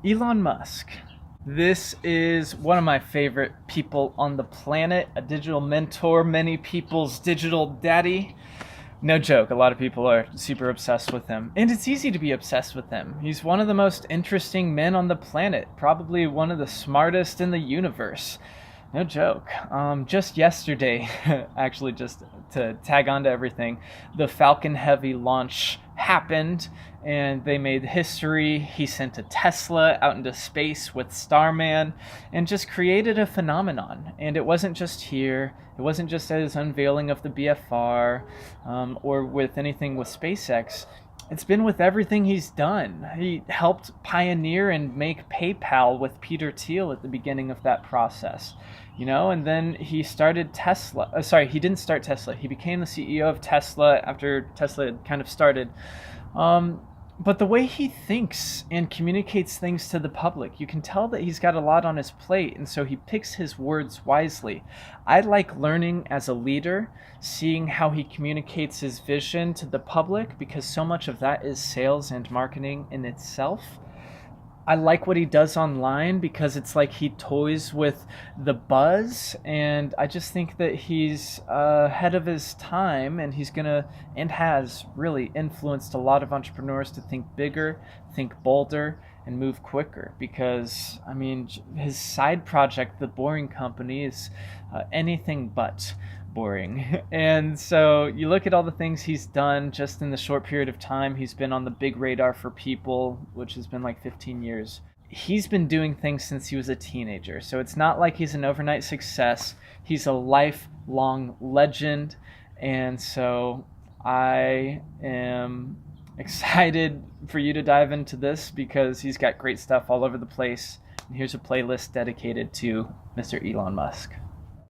Elon Musk. This is one of my favorite people on the planet, a digital mentor, many people's digital daddy. No joke, a lot of people are super obsessed with him. And it's easy to be obsessed with him. He's one of the most interesting men on the planet, probably one of the smartest in the universe. No joke. Just yesterday, actually, just to tag on to everything, the Falcon Heavy launch happened and they made history. He sent a Tesla out into space with Starman and just created a phenomenon. And it wasn't just here, it wasn't just at his unveiling of the BFR or with anything with SpaceX. It's been with everything he's done. He helped pioneer and make PayPal with Peter Thiel at the beginning of that process, and then he started Tesla. He didn't start Tesla. He became the CEO of Tesla after Tesla had kind of started. But the way he thinks and communicates things to the public, you can tell that he's got a lot on his plate, and so he picks his words wisely. I like learning as a leader, seeing how he communicates his vision to the public, because so much of that is sales and marketing in itself. I like what he does online because it's like he toys with the buzz, and I just think that he's ahead of his time, and he's gonna and has really influenced a lot of entrepreneurs to think bigger, think bolder, and move quicker. Because his side project, the Boring Company, is anything but boring. And so you look at all the things he's done just in the short period of time he's been on the big radar for people, which has been like 15 years. He's been doing things since he was a teenager. So it's not like he's an overnight success. He's a lifelong legend. And so I am excited for you to dive into this because he's got great stuff all over the place. And here's a playlist dedicated to Mr. Elon Musk.